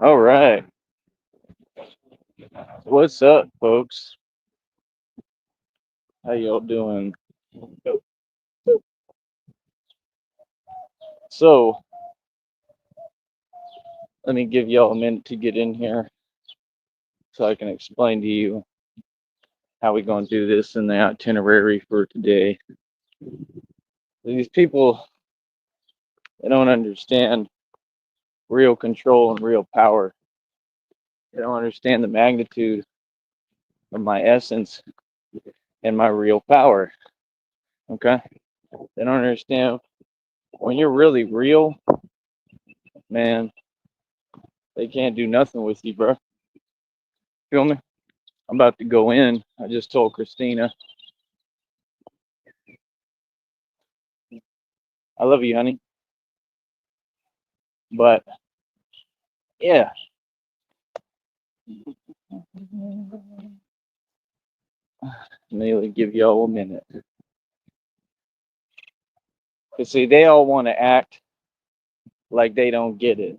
All right. What's up, folks? How y'all doing? So, let me give y'all a minute to get in here so I can explain to you how we going to do this in the itinerary for today. These people, they don't understand real control and real power. They don't understand the magnitude of my essence and my real power. Okay? They don't understand when you're really real, man, they can't do nothing with you, bro. Feel me? I'm about to go in. I just told Christina, I love you, honey. But yeah, maybe give y'all a minute. Cause see, they all want to act like they don't get it.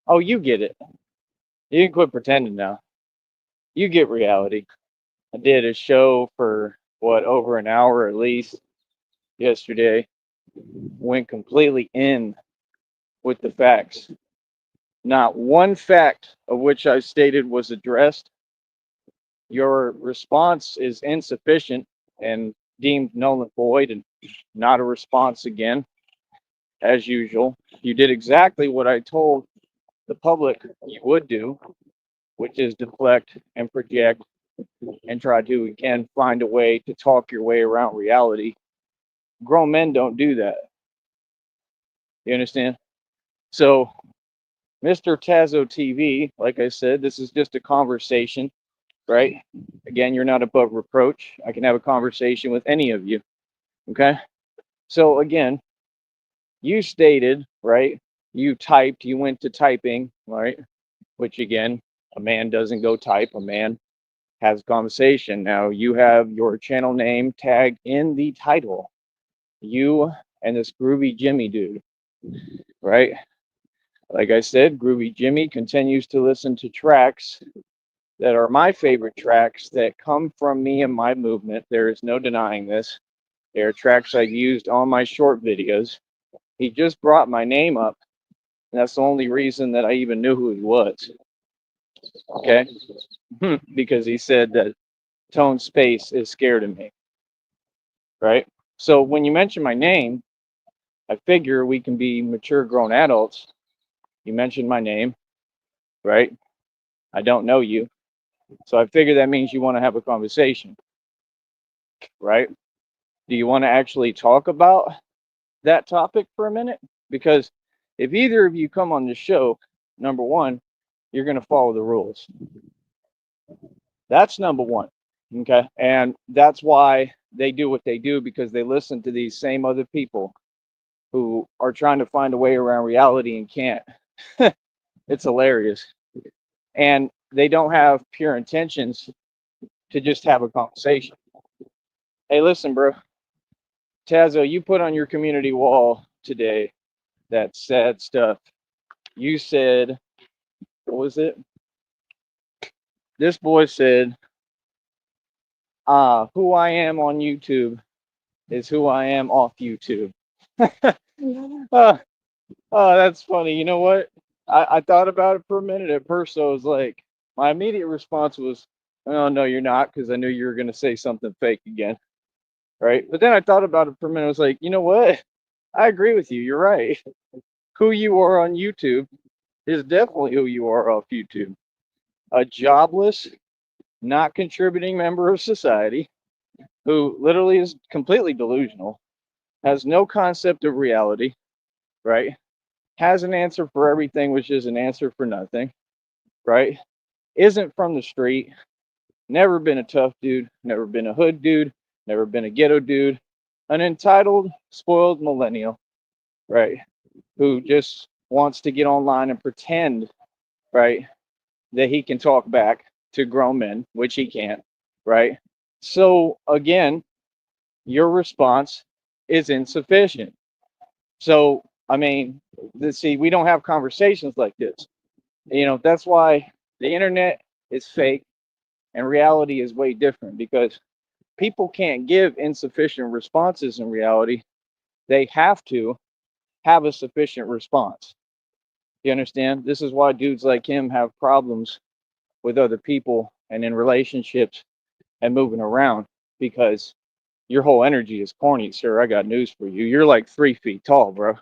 Oh, you get it. You can quit pretending now. You get reality. I did a show for what, over an hour at least yesterday. Went completely in with the facts. Not one fact of which I stated was addressed. Your response is insufficient and deemed null and void and not a response again, as usual. You did exactly what I told the public you would do, which is deflect and project and try to, again, find a way to talk your way around reality. Grown men don't do that. You understand? So, Mr. Tazo TV, like I said, this is just a conversation, right? Again, you're not above reproach. I can have a conversation with any of you. Okay. So, again, you stated, right? You typed, you went to typing, right? Which again, a man doesn't go type, a man has a conversation. Now you have your channel name tagged in the title. You and this Groovy Jimmy dude, right? Like I said, Groovy Jimmy continues to listen to tracks that are my favorite tracks that come from me and my movement. There is no denying this. They are tracks I've used on my short videos. He just brought my name up, and that's the only reason that I even knew who he was. Okay? Because he said that Tone Space is scared of me, right? So when you mention my name, I figure we can be mature grown adults. You mentioned my name, right? I don't know you. So I figure that means you want to have a conversation, right? Do you want to actually talk about that topic for a minute? Because if either of you come on the show, number one, you're going to follow the rules. That's number one. Okay. And that's why they do what they do, because they listen to these same other people who are trying to find a way around reality and can't. It's hilarious. And they don't have pure intentions to just have a conversation. Hey, listen, bro. Tazo, you put on your community wall today that sad stuff. You said, what was it? This boy said, who I am on YouTube is who I am off YouTube. uh, oh, that's funny. You know what? I thought about it for a minute. At first, I was like, my immediate response was, oh, no, you're not, because I knew you were going to say something fake again. Right. But then I thought about it for a minute. I was like, you know what? I agree with you. You're right. Who you are on YouTube is definitely who you are off YouTube. A jobless, not contributing member of society who literally is completely delusional, has no concept of reality, right? Has an answer for everything, which is an answer for nothing, right? Isn't from the street, never been a tough dude, never been a hood dude, never been a ghetto dude, an entitled, spoiled millennial, right? Who just wants to get online and pretend, right, that he can talk back to grown men, which he can't, right? So again, your response is insufficient. So, I mean, see, we don't have conversations like this. That's why the internet is fake and reality is way different, because people can't give insufficient responses in reality. They have to have a sufficient response. You understand? This is why dudes like him have problems with other people and in relationships and moving around, because your whole energy is corny, sir. I got news for you. You're like 3 feet tall, bro.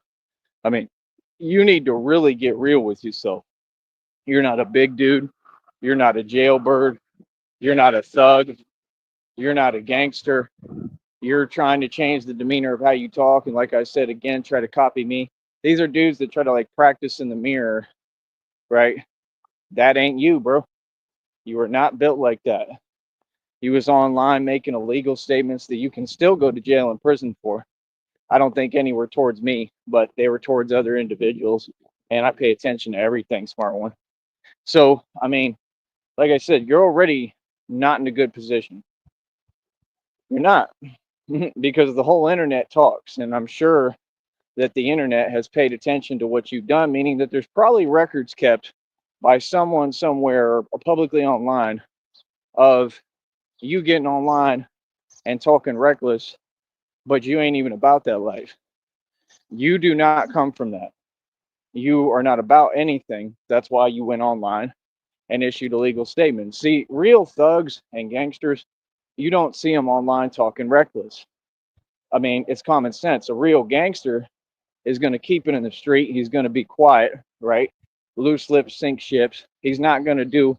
I mean, you need to really get real with yourself. You're not a big dude. You're not a jailbird. You're not a thug. You're not a gangster. You're trying to change the demeanor of how you talk. And like I said, again, try to copy me. These are dudes that try to like practice in the mirror, right? That ain't you, bro. You are not built like that. You was online making illegal statements that you can still go to jail and prison for. I don't think any were towards me, but they were towards other individuals. And I pay attention to everything, smart one. So, I mean, like I said, you're already not in a good position. You're not, because the whole internet talks. And I'm sure that the internet has paid attention to what you've done, meaning that there's probably records kept by someone somewhere or publicly online of you getting online and talking reckless, but you ain't even about that life. You do not come from that. You are not about anything. That's why you went online and issued a legal statement. See, real thugs and gangsters, you don't see them online talking reckless. I mean, it's common sense. A real gangster is going to keep it in the street. He's going to be quiet, right? Loose lips sink ships. He's not going to do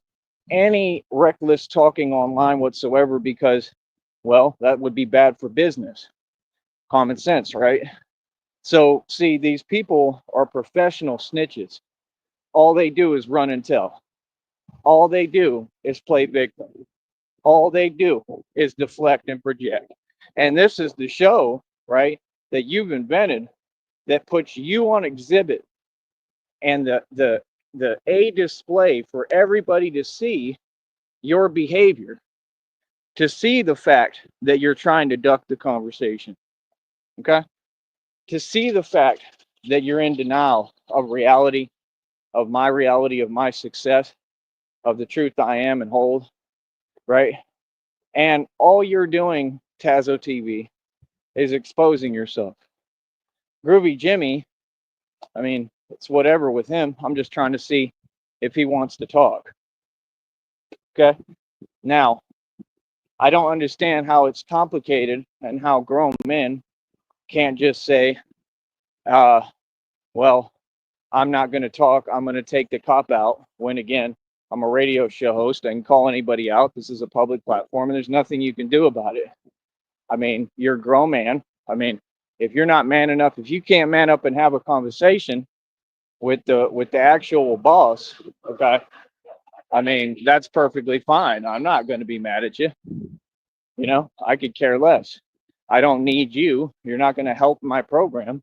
any reckless talking online whatsoever, because, well, that would be bad for business. Common sense, right? So, see, these people are professional snitches. All they do is run and tell. All they do is play victim. All they do is deflect and project. And this is the show, right, that you've invented, that puts you on exhibit, and the a display for everybody to see your behavior, to see the fact that you're trying to duck the conversation. Okay? To see the fact that you're in denial of reality, of my success, of the truth I am and hold, right? And all you're doing, Tazo TV, is exposing yourself. Groovy Jimmy, I mean, it's whatever with him. I'm just trying to see if he wants to talk. Okay. Now, I don't understand how it's complicated and how grown men can't just say, uh, well, I'm not going to talk. I'm going to take the cop out. When again, I'm a radio show host. I can call anybody out. This is a public platform and there's nothing you can do about it. I mean, you're a grown man. I mean, if you're not man enough, if you can't man up and have a conversation with the actual boss, okay, I mean, that's perfectly fine. I'm not going to be mad at you. I could care less. I don't need you. You're not going to help my program,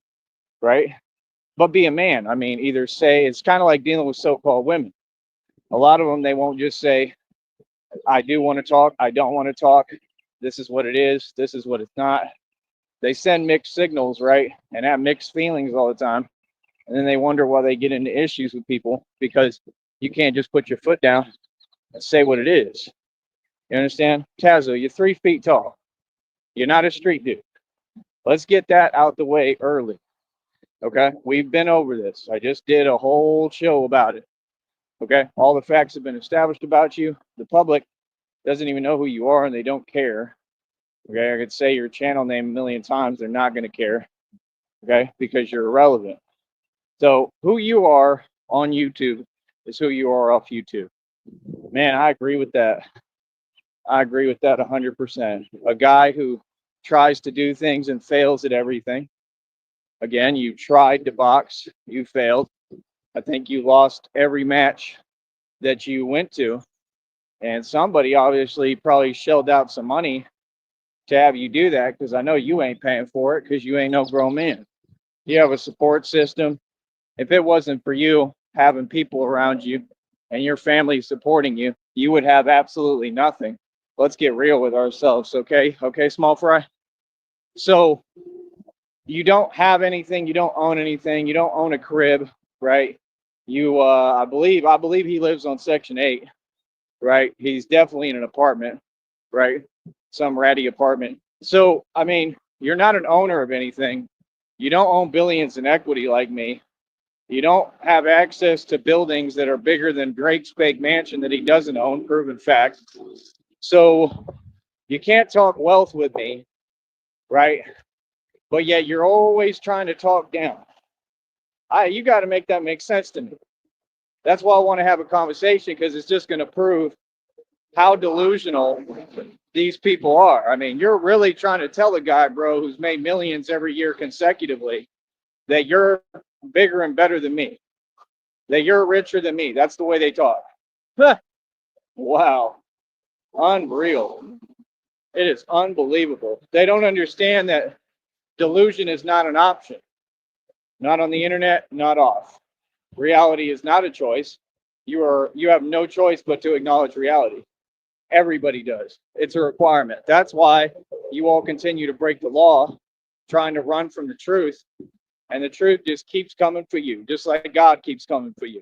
right? But be a man. I mean, either say, it's kind of like dealing with so-called women. A lot of them, they won't just say, I do want to talk. I don't want to talk. This is what it is. This is what it's not. They send mixed signals, right? And have mixed feelings all the time. And then they wonder why they get into issues with people, because you can't just put your foot down and say what it is. You understand? Tazo, you're 3 feet tall. You're not a street dude. Let's get that out the way early. Okay? We've been over this. I just did a whole show about it. Okay? All the facts have been established about you. The public doesn't even know who you are and they don't care. Okay? I could say your channel name a million times. They're not going to care. Okay? Because you're irrelevant. So who you are on YouTube is who you are off YouTube. Man, I agree with that. I agree with that 100%. A guy who tries to do things and fails at everything. Again, you tried to box, you failed. I think you lost every match that you went to. And somebody obviously probably shelled out some money to have you do that, because I know you ain't paying for it, because you ain't no grown man. You have a support system. If it wasn't for you having people around you and your family supporting you, you would have absolutely nothing. Let's get real with ourselves, okay? Okay, small fry. So you don't have anything, you don't own anything, you don't own a crib, right? I believe he lives on Section 8, right? He's definitely in an apartment, right? Some ratty apartment. So, I mean, you're not an owner of anything. You don't own billions in equity like me. You don't have access to buildings that are bigger than Drake's fake mansion that he doesn't own, proven fact. So you can't talk wealth with me, right? But yet you're always trying to talk down. You got to make that make sense to me. That's why I want to have a conversation, because it's just going to prove how delusional these people are. I mean, you're really trying to tell a guy, bro, who's made millions every year consecutively, that you're bigger and better than me, that you're richer than me. That's the way they talk. Wow. Unreal. It is unbelievable. They don't understand that delusion is not an option. Not on the internet, not off. Reality is not a choice. You have no choice but to acknowledge reality. Everybody does. It's a requirement. That's why you all continue to break the law, trying to run from the truth. And the truth just keeps coming for you, just like God keeps coming for you.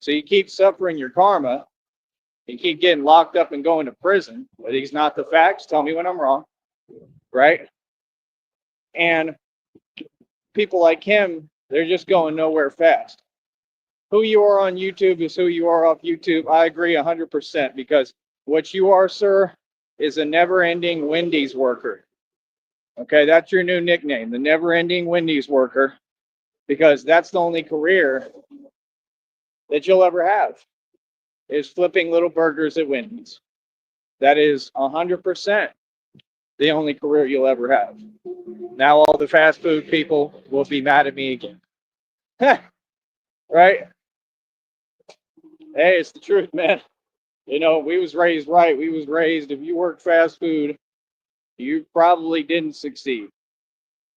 So you keep suffering your karma. You keep getting locked up and going to prison. But these not the facts. Tell me when I'm wrong. Right? And people like him, they're just going nowhere fast. Who you are on YouTube is who you are off YouTube. I agree 100%, because what you are, sir, is a never-ending Wendy's worker. Okay, that's your new nickname, the never-ending Wendy's worker, because that's the only career that you'll ever have, is flipping little burgers at Wendy's. That is 100% the only career you'll ever have. Now all the fast food people will be mad at me again. Right? Hey, it's the truth, man. You know, we was raised right. We was raised, if you work fast food, you probably didn't succeed.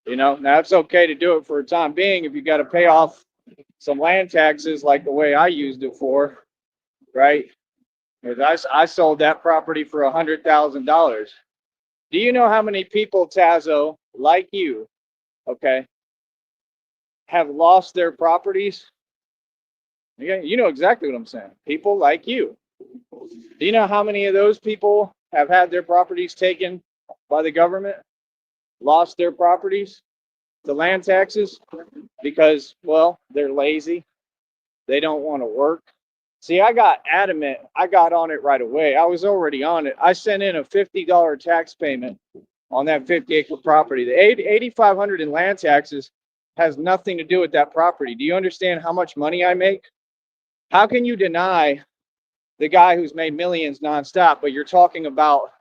You know, now it's okay to do it for a time being if you got to pay off some land taxes like the way I used it for, right? Because I sold that property for $100,000. Do you know how many people, Tazo, like you, okay, have lost their properties? Yeah, you know exactly what I'm saying. People like you. Do you know how many of those people have had their properties taken by the government, lost their properties to land taxes because, well, they're lazy, they don't want to work? See, I got adamant. I got on it right away. I was already on it. I sent in a $50 tax payment on that 50-acre property. The $8,500 in land taxes has nothing to do with that property. Do you understand how much money I make? How can you deny the guy who's made millions nonstop, but you're talking about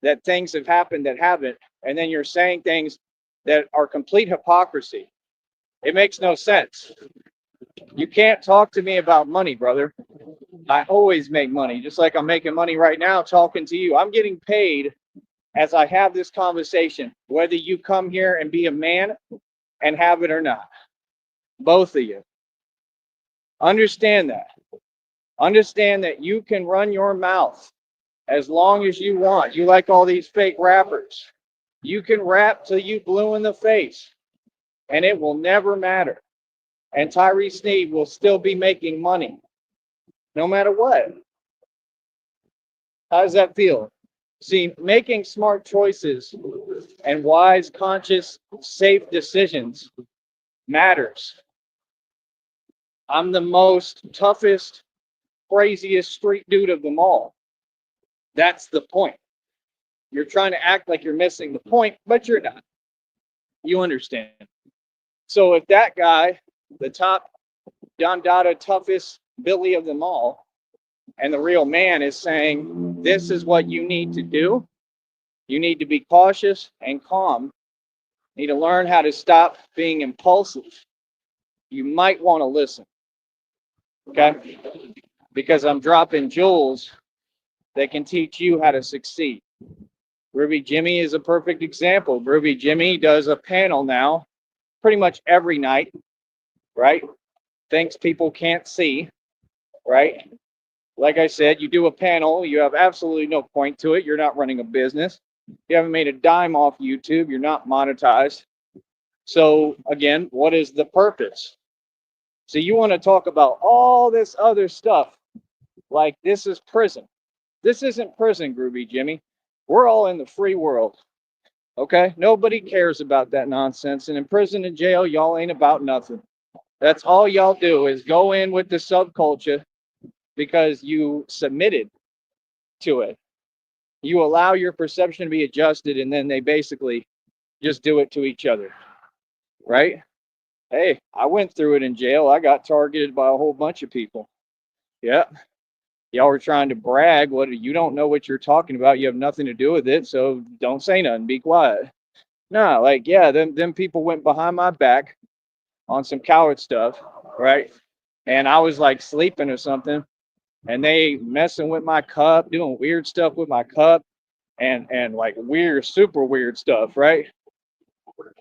that things have happened that haven't, and then you're saying things that are complete hypocrisy? It makes no sense. You can't talk to me about money, brother. I always make money, just like I'm making money right now talking to you. I'm getting paid as I have this conversation, whether you come here and be a man and have it or not. Both of you. Understand that. Understand that you can run your mouth as long as you want. You like all these fake rappers. You can rap till you blue in the face, and it will never matter. And Tyree Sneed will still be making money, no matter what. How does that feel? See, making smart choices and wise, conscious, safe decisions matters. I'm the most toughest, craziest street dude of them all. That's the point. You're trying to act like you're missing the point, but you're not. You understand. So if that guy, the top Don Dada toughest Billy of them all, and the real man is saying, this is what you need to do. You need to be cautious and calm. You need to learn how to stop being impulsive. You might want to listen. Okay? Because I'm dropping jewels that can teach you how to succeed. Ruby Jimmy is a perfect example. Ruby Jimmy does a panel now pretty much every night, right? Things people can't see, right? Like I said, you do a panel, you have absolutely no point to it. You're not running a business. You haven't made a dime off YouTube. You're not monetized. So again, what is the purpose? So you want to talk about all this other stuff like this is prison. This isn't prison, Groovy Jimmy. We're all in the free world. Okay? Nobody cares about that nonsense. And in prison and jail, y'all ain't about nothing. That's all y'all do is go in with the subculture because you submitted to it. You allow your perception to be adjusted, and then they basically just do it to each other. Right? Hey, I went through it in jail. I got targeted by a whole bunch of people. Yeah. Y'all were trying to brag. What you don't know what you're talking about. You have nothing to do with it. So don't say nothing. Be quiet. No, like, yeah, them people went behind my back on some coward stuff, right? And I was like sleeping or something, and they messing with my cup, doing weird stuff with my cup, and like weird, super weird stuff, right?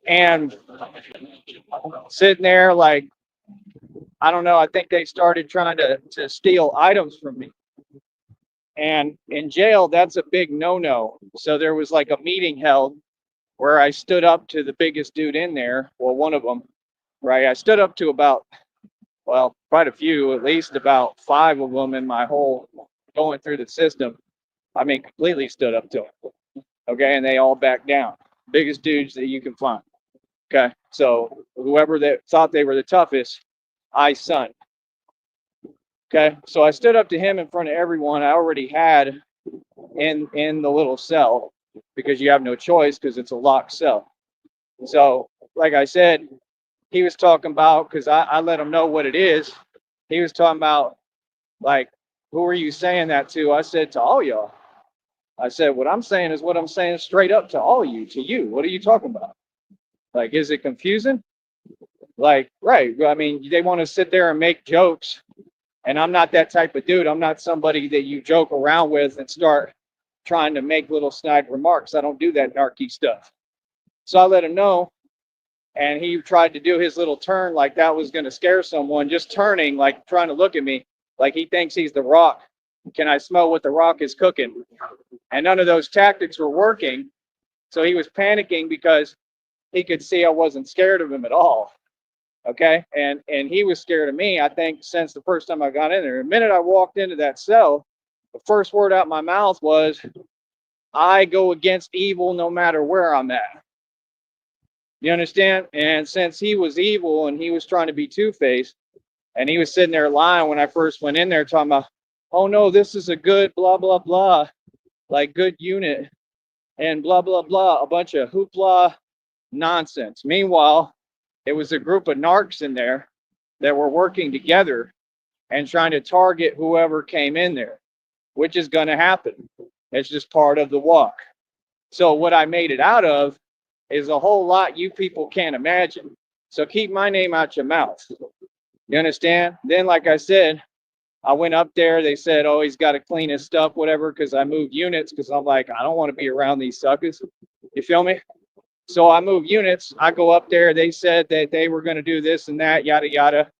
And sitting there like, I don't know, I think they started trying to steal items from me. And in jail, that's a big no-no. So there was like a meeting held where I stood up to the biggest dude in there, well, one of them, right? I stood up to about, well, quite a few, at least about 5 of them in my whole going through the system. I mean, completely stood up to them. Okay, and they all backed down. Biggest dudes that you can find. Okay, so whoever that thought they were the toughest, I son. Okay, so I stood up to him in front of everyone I already had in the little cell because you have no choice because it's a locked cell. So, like I said, he was talking about because I let him know what it is. He was talking about like, who are you saying that to? I said to all y'all. I said what I'm saying is what I'm saying straight up to all you, to you. What are you talking about? Like, is it confusing? Like, right? I mean, they want to sit there and make jokes, and I'm not that type of dude. I'm not somebody that you joke around with and start trying to make little snide remarks. I don't do that narky stuff. So I let him know, and he tried to do his little turn like that was going to scare someone, just turning, like trying to look at me, like he thinks he's the Rock. Can I smell what the Rock is cooking? And none of those tactics were working. So he was panicking because he could see I wasn't scared of him at all. Okay. And he was scared of me, I think, since the first time I got in there. The minute I walked into that cell, the first word out my mouth was, I go against evil no matter where I'm at. You understand? And since he was evil and he was trying to be two-faced, and he was sitting there lying when I first went in there talking about, oh no, this is a good blah, blah, blah, like good unit and blah, blah, blah, a bunch of hoopla nonsense. Meanwhile, it was a group of narcs in there that were working together and trying to target whoever came in there, which is going to happen. It's just part of the walk. So what I made it out of is a whole lot you people can't imagine. So keep my name out your mouth. You understand? Then, like I said, I went up there. They said, oh, he's got to clean his stuff, whatever, because I moved units because I'm like, I don't want to be around these suckers. You feel me? So I moved units. I go up there. They said that they were going to do this and that, yada, yada.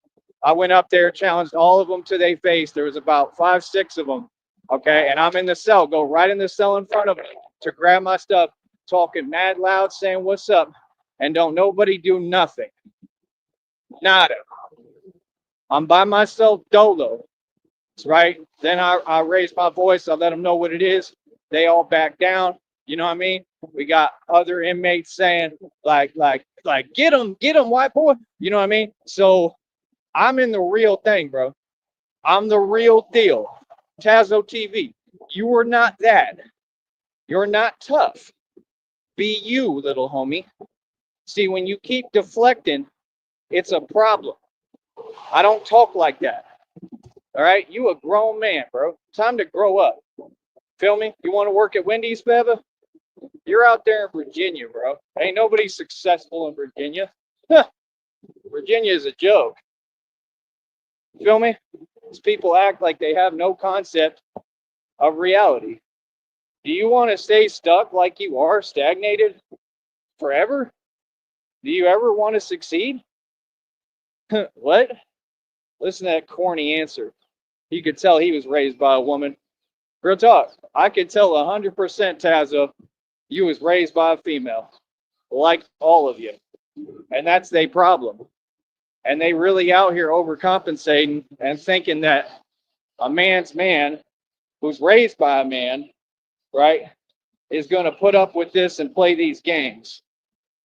I went up there, challenged all of them to their face. There was about 5, 6 of them. Okay. And I'm in the cell, go right in the cell in front of them to grab my stuff, talking mad loud, saying, what's up? And don't nobody do nothing. Nada. I'm by myself, dolo. Right. Then I raise my voice. I let them know what it is. They all back down. You know what I mean? We got other inmates saying like, get him, white boy. You know what I mean? So I'm in the real thing, bro. I'm the real deal. Tazo TV. You are not that. You're not tough. Be you, little homie. See, when you keep deflecting, it's a problem. I don't talk like that. All right? You a grown man, bro. Time to grow up. Feel me? You want to work at Wendy's, Beva? You're out there in Virginia, bro. Ain't nobody successful in Virginia. Virginia is a joke. Feel me? These people act like they have no concept of reality. Do you want to stay stuck like you are, stagnated forever? Do you ever want to succeed? What? Listen to that corny answer. You could tell he was raised by a woman. Real talk. I could tell 100% Tazo, you was raised by a female. Like all of you. And that's their problem. and they really out here overcompensating and thinking that a man's man who's raised by a man, right, is going to put up with this and play these games.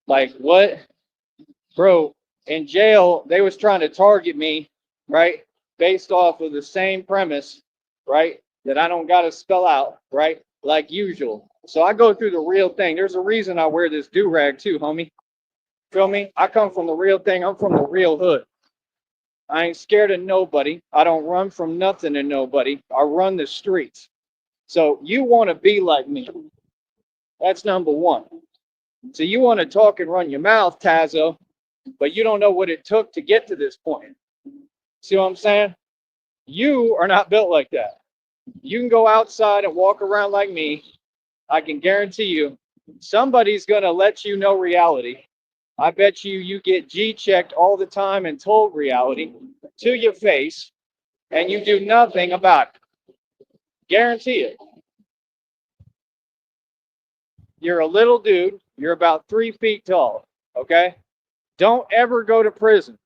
Like, what? Bro, in jail, they was trying to target me, right, based off of the same premise, right, that I don't got to spell out, right, like usual. So I go through the real thing. There's a reason I wear this do-rag too, homie. Feel me? I come from the real thing. I'm from the real hood. I ain't scared of nobody. I don't run from nothing and nobody. I run the streets. So you want to be like me. That's number one. So you want to talk and run your mouth, Tazo, but you don't know what it took to get to this point. See what I'm saying? You are not built like that. You can go outside and walk around like me. I can guarantee you somebody's going to let you know reality. I bet you get G-checked all the time and told reality to your face, and you do nothing about it. Guarantee it. You're a little dude. You're about 3 feet tall, okay? Don't ever go to prison.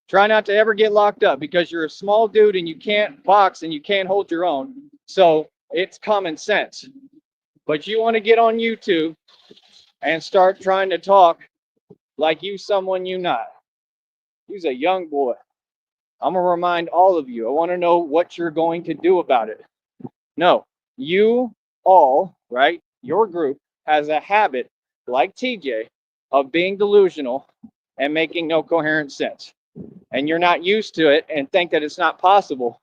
Try not to ever get locked up because you're a small dude and you can't box and you can't hold your own. So it's common sense. But you want to get on YouTube and start trying to talk like you someone you not. You's a young boy. I'm going to remind all of you. I want to know what you're going to do about it. No, you all, right, your group has a habit, like TJ, of being delusional and making no coherent sense. And you're not used to it and think that it's not possible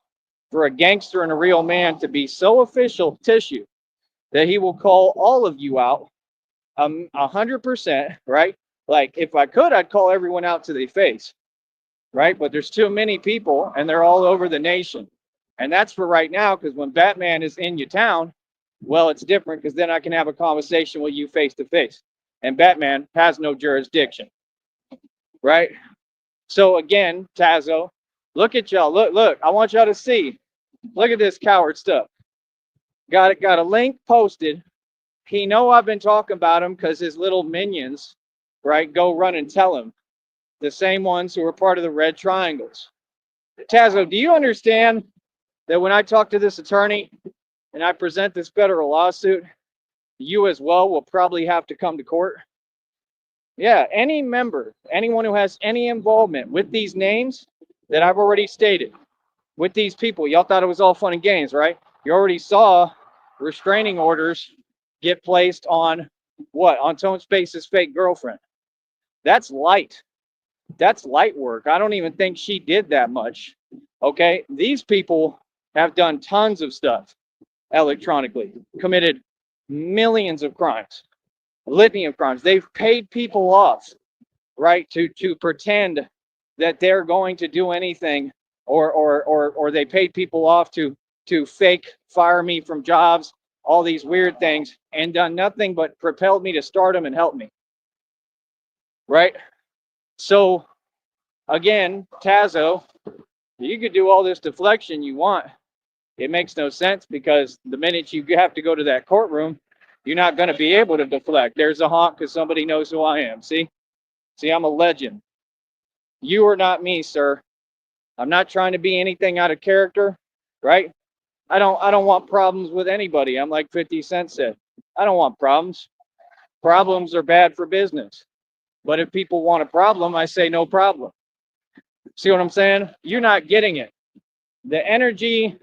for a gangster and a real man to be so official tissue that he will call all of you out 100%, right? Like, if I could, I'd call everyone out to their face, right? But there's too many people, and they're all over the nation. And that's for right now, because when Batman is in your town, well, it's different, because then I can have a conversation with you face to face. And Batman has no jurisdiction, right? So again, Tazo, look at y'all. Look, I want y'all to see. Look at this coward stuff. Got a link posted. He know I've been talking about him because his little minions, right, go run and tell him. The same ones who are part of the Red Triangles. Tazo, do you understand that when I talk to this attorney and I present this federal lawsuit, you as well will probably have to come to court? Yeah, any member, anyone who has any involvement with these names that I've already stated, with these people, y'all thought it was all fun and games, right? You already saw restraining orders get placed on what? On Tone Space's fake girlfriend. That's light. That's light work. I don't even think she did that much. Okay, these people have done tons of stuff electronically, committed millions of crimes, litany of crimes. They've paid people off, right, to pretend that they're going to do anything, or they paid people off to fake fire me from jobs, all these weird things, and done nothing but propelled me to stardom and helped me, right? So again, Tazo, you could do all this deflection you want. It makes no sense, because the minute you have to go to that courtroom, you're not going to be able to deflect. There's a honk because somebody knows who I am. See, I'm a legend. You are not me, sir. I'm not trying to be anything out of character, right? I don't want problems with anybody. I'm like 50 Cent said. I don't want problems. Problems are bad for business. But if people want a problem, I say no problem. See what I'm saying? You're not getting it. The energy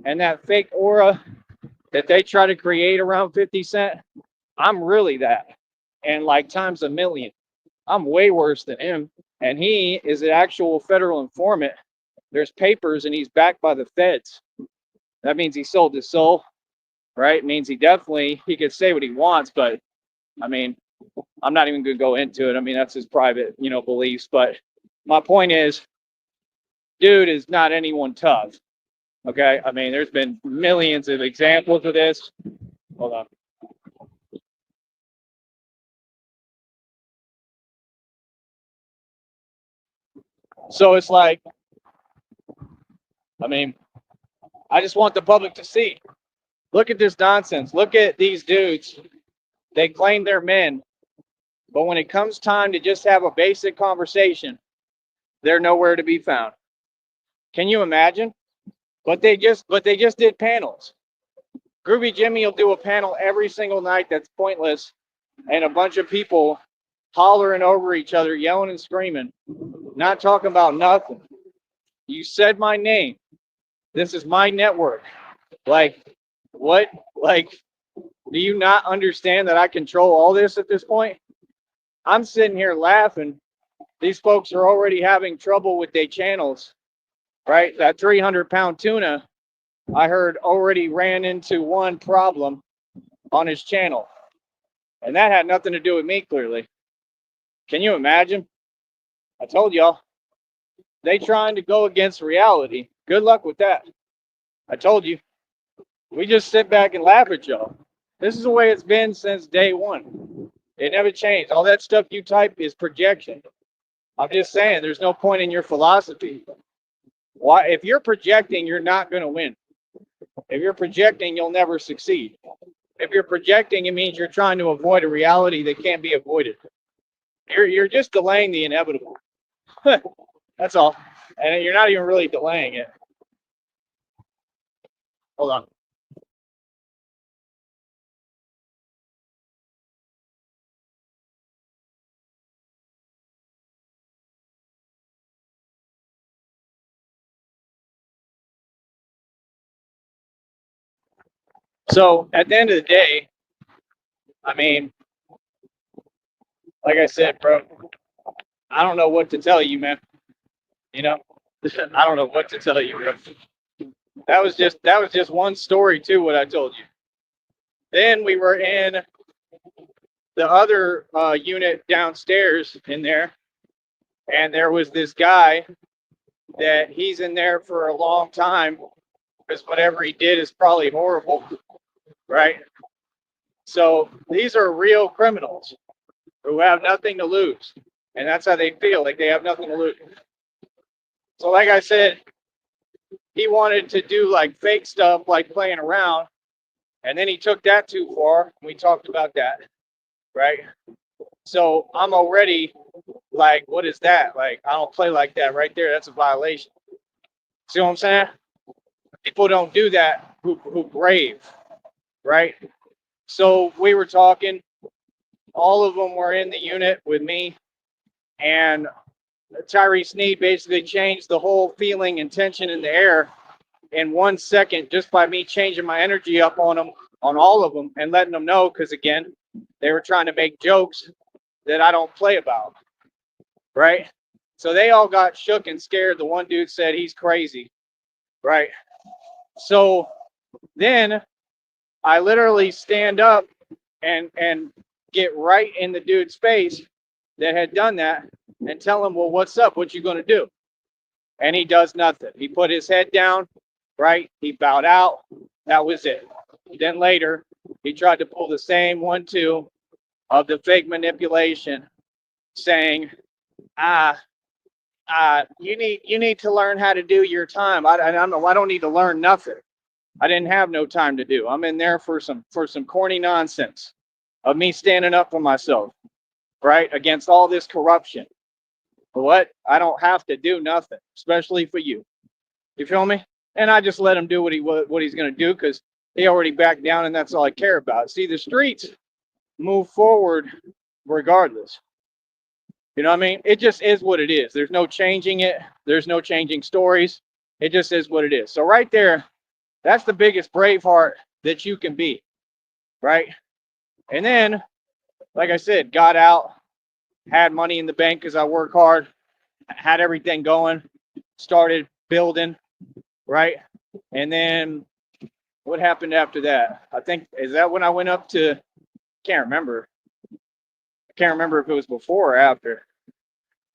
and that fake aura that they try to create around 50 Cent, I'm really that. And like times a million. I'm way worse than him. And he is an actual federal informant. There's papers and he's backed by the feds. That means he sold his soul, right? It means he could say what he wants, but I mean, I'm not even going to go into it. I mean, that's his private, beliefs. But my point is, dude is not anyone tough. Okay? I mean, there's been millions of examples of this. Hold on. So it's like, I mean, I just want the public to see. Look at this nonsense. Look at these dudes. They claim they're men. But when it comes time to just have a basic conversation, They're nowhere to be found. Can you imagine? But they just did panels. Groovy Jimmy will do a panel every single night that's pointless, and a bunch of people hollering over each other, yelling and screaming, not talking about nothing. You said my name. This is my network. Like, what? Like, do you not understand that I control all this at this point? I'm sitting here laughing. These folks are already having trouble with their channels, right? That 300-pound tuna, I heard, already ran into one problem on his channel. And that had nothing to do with me, clearly. Can you imagine? I told y'all, they trying to go against reality. Good luck with that. I told you. We just sit back and laugh at y'all. This is the way it's been since day one. It never changed. All that stuff you type is projection. I'm just saying, there's no point in your philosophy. Why? If you're projecting, you're not going to win. If you're projecting, you'll never succeed. If you're projecting, it means you're trying to avoid a reality that can't be avoided. You're just delaying the inevitable. That's all. And you're not even really delaying it. Hold on. So at the end of the day, I mean, like I said, bro, I don't know what to tell you, man. You know, I don't know what to tell you, bro. That was just one story too. What I told you. Then we were in the other unit downstairs in there, and there was this guy that he's in there for a long time because whatever he did is probably horrible, right? So these are real criminals who have nothing to lose, and that's how they feel, like they have nothing to lose. So, like I said, he wanted to do like fake stuff, like playing around, and then he took that too far. We talked about that, right? So I'm already like, what is that? Like, I don't play like that right there. That's a violation. See what I'm saying? People don't do that who brave, right? So we were talking. All of them were in the unit with me, and Tyree Sneed basically changed the whole feeling and tension in the air in 1 second just by me changing my energy up on them, on all of them, and letting them know, because again, they were trying to make jokes that I don't play about, right? So they all got shook and scared. The one dude said he's crazy, right? So then I literally stand up and get right in the dude's face that had done that and tell him, well, what's up? What you gonna do? And he does nothing. He put his head down, right? He bowed out. That was it. Then later, he tried to pull the same 1-2 of the fake manipulation, saying, you need to learn how to do your time. I don't need to learn nothing. I didn't have no time to do. I'm in there for some corny nonsense of me standing up for myself, right? Against all this corruption. What? I don't have to do nothing, especially for you. You feel me? And I just let him do what he's gonna do because he already backed down, and that's all I care about. See, the streets move forward regardless. You know what I mean? It just is what it is. There's no changing it. There's no changing stories. It just is what it is. So right there, that's the biggest Braveheart that you can be, right? And then, like I said, got out, had money in the bank because I work hard, had everything going, started building, right? And then what happened after that? I think, is that when I went up to, can't remember. I can't remember if it was before or after.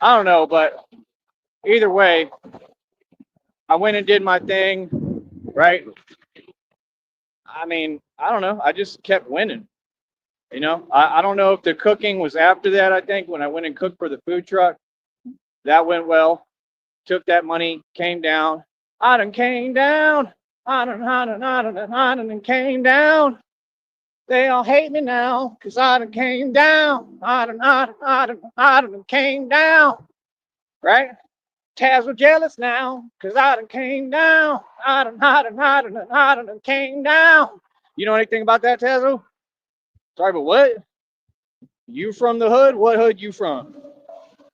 I don't know, but either way, I went and did my thing, right? I mean, I don't know. I just kept winning. You know, I don't know if the cooking was after that. I think when I went and cooked for the food truck, that went well. Took that money, came down. I done came down. I done came down. They all hate me now because I done came down. I done came down. Right? Taz was jealous now, cause I done came down. I done came down. You know anything about that, Tazo? Sorry, but what? You from the hood? What hood you from?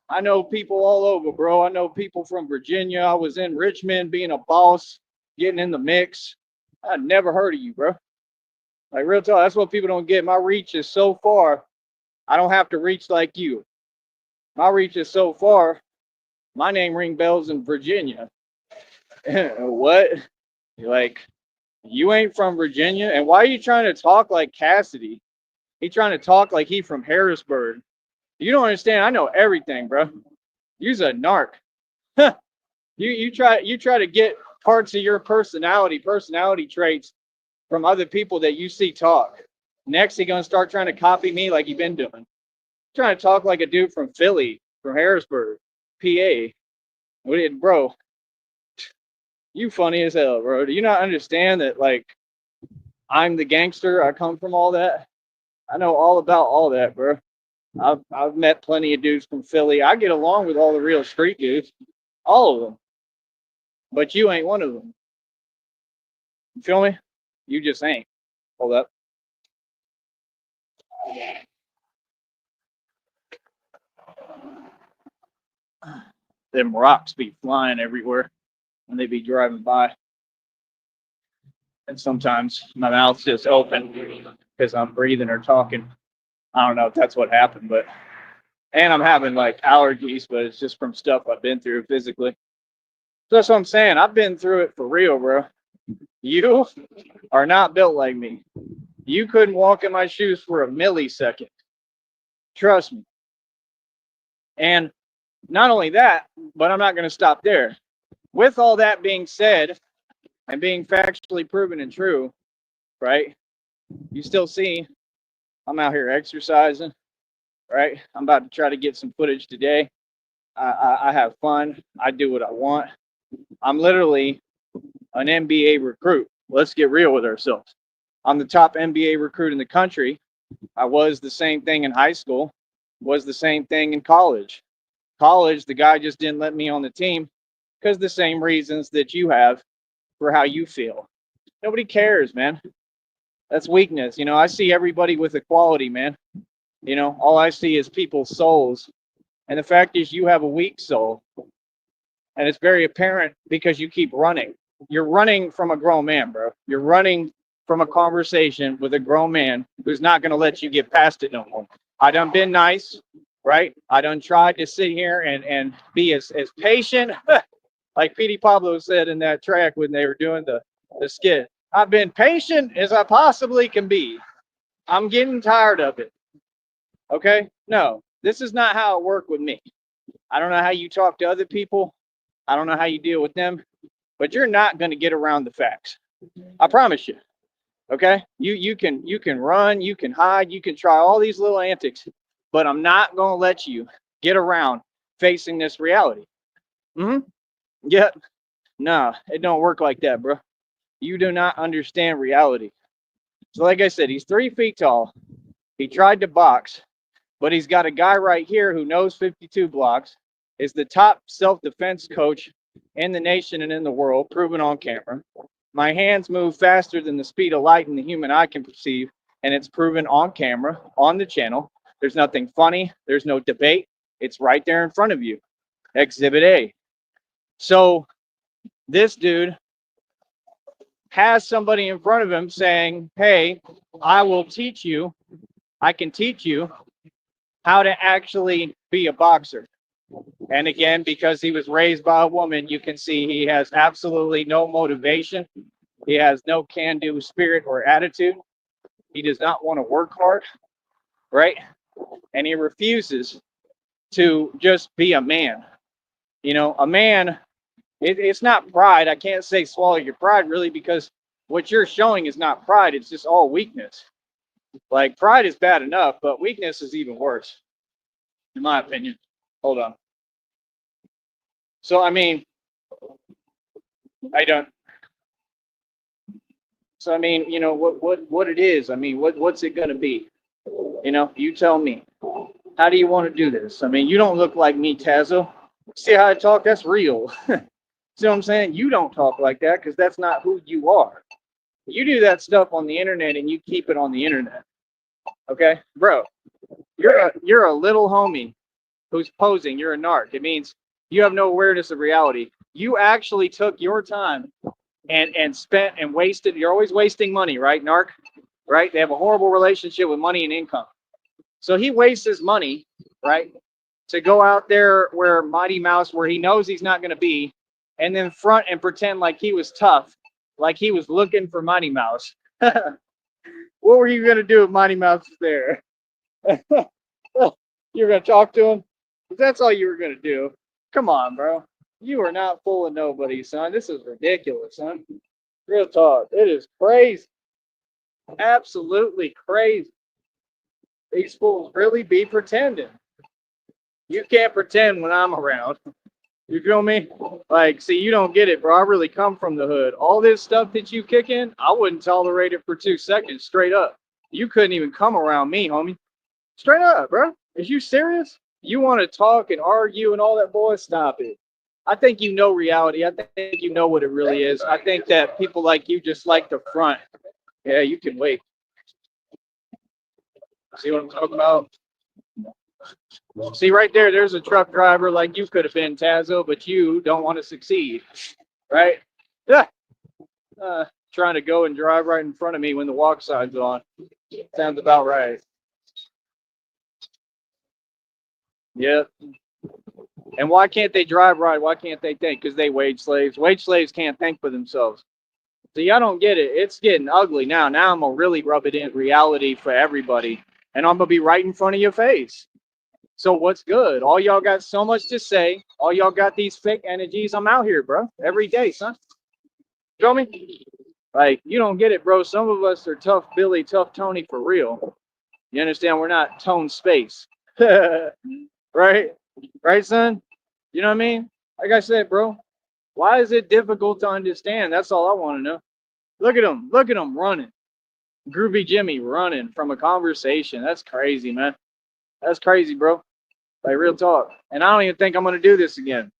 I know people all over, bro. I know people from Virginia. I was in Richmond being a boss, getting in the mix. I never heard of you, bro. Like real talk, that's what people don't get. My reach is so far. I don't have to reach like you. My reach is so far. My name ring bells in Virginia. What? Like, you ain't from Virginia? And why are you trying to talk like Cassidy? He trying to talk like he from Harrisburg. You don't understand. I know everything, bro. You's a narc. you try to get parts of your personality traits from other people that you see talk. Next, he gonna start trying to copy me like he been doing. Trying to talk like a dude from Philly, from Harrisburg, PA. Bro, you funny as hell, bro. Do you not understand that, like, I'm the gangster? I come from all that. I know all about all that, bro. I've met plenty of dudes from Philly. I get along with all the real street dudes, all of them. But you ain't one of them. You feel me? You just ain't. Hold up. Them rocks be flying everywhere when they be driving by. And sometimes my mouth's just open because I'm breathing or talking. I don't know if that's what happened, but and I'm having like allergies, but it's just from stuff I've been through physically. So that's what I'm saying. I've been through it for real, bro. You are not built like me. You couldn't walk in my shoes for a millisecond. Trust me. And not only that, but I'm not going to stop there. With all that being said, and being factually proven and true, right? You still see I'm out here exercising, right? I'm about to try to get some footage today. I have fun. I do what I want. I'm literally an NBA recruit. Let's get real with ourselves. I'm the top NBA recruit in the country. I was the same thing in high school, was the same thing in college. College, the guy just didn't let me on the team because the same reasons that you have for how you feel. Nobody cares, man. That's weakness. You know, I see everybody with equality, man. You know, all I see is people's souls. And the fact is, you have a weak soul. And it's very apparent because you keep running. You're running from a grown man, bro. You're running from a conversation with a grown man who's not going to let you get past it no more. I done been nice, right? I done tried to sit here and be as patient, like Petey Pablo said in that track when they were doing the skit. I've been patient as I possibly can be. I'm getting tired of it. Okay? No, this is not how it worked with me. I don't know how you talk to other people. I don't know how you deal with them, but you're not going to get around the facts. I promise you. Okay? You can run, you can hide, you can try all these little antics, but I'm not going to let you get around facing this reality. Yeah. No, it don't work like that, bro. You do not understand reality. So like I said, he's 3 feet tall. He tried to box, but he's got a guy right here who knows 52 blocks, is the top self-defense coach in the nation and in the world, proven on camera. My hands move faster than the speed of light and the human eye can perceive, and it's proven on camera, on the channel. There's nothing funny. There's no debate. It's right there in front of you. Exhibit A. So this dude has somebody in front of him saying, hey, I will teach you. I can teach you how to actually be a boxer. And again, because he was raised by a woman, you can see he has absolutely no motivation. He has no can-do spirit or attitude. He does not want to work hard, right? And he refuses to just be a man. You know, a man, it's not pride. I can't say swallow your pride, really, because what you're showing is not pride. It's just all weakness. Like, pride is bad enough, but weakness is even worse, in my opinion. Hold on. So, I mean, I don't. So, I mean, you know, what it is. I mean, what's it going to be? You know, you tell me. How do you want to do this? I mean, you don't look like me, Tazo. See how I talk? That's real. See what I'm saying? You don't talk like that because that's not who you are. You do that stuff on the internet and you keep it on the internet. Okay, bro, you're a little homie who's posing. You're a narc. It means you have no awareness of reality. You actually took your time and spent and wasted. You're always wasting money, right, narc? Right? They have a horrible relationship with money and income. So he wastes his money, right, to go out there where Mighty Mouse, where he knows he's not going to be, and then front and pretend like he was tough, like he was looking for Mighty Mouse. What were you going to do if Mighty Mouse was there? You're going to talk to him? That's all you were going to do. Come on, bro. You are not fooling nobody, son. This is ridiculous, son. Real talk. It is crazy. Absolutely crazy. These fools really be pretending. You can't pretend when I'm around. You feel me? Like, see, you don't get it, bro. I really come from the hood. All this stuff that you kick in, I wouldn't tolerate it for 2 seconds, straight up. You couldn't even come around me, homie. Straight up, bro. Is you serious? You want to talk and argue and all that, boy? Stop it. I think you know reality. I think you know what it really is. I think that people like you just like the front. Yeah, you can wait. See what I'm talking about? See right there, there's a truck driver like you could have been, Tazo, but you don't want to succeed, right? Yeah. Trying to go and drive right in front of me when the walk sign's on. Sounds about right. Yeah. And why can't they drive right? Why can't they think? Because they wage slaves. Wage slaves can't think for themselves. See, I don't get it. It's getting ugly now. Now I'm gonna really rub it in reality for everybody, and I'm gonna be right in front of your face. So what's good? All y'all got so much to say. All y'all got these fake energies. I'm out here, bro, every day, son. Feel me? Like you don't get it, bro. Some of us are tough Billy, tough Tony for real. You understand? We're not tone space, right? Right, son? You know what I mean? Like I said, bro. Why is it difficult to understand? That's all I want to know. Look at him. Look at him running. Groovy Jimmy running from a conversation. That's crazy, man. That's crazy, bro. Like real talk. And I don't even think I'm gonna do this again.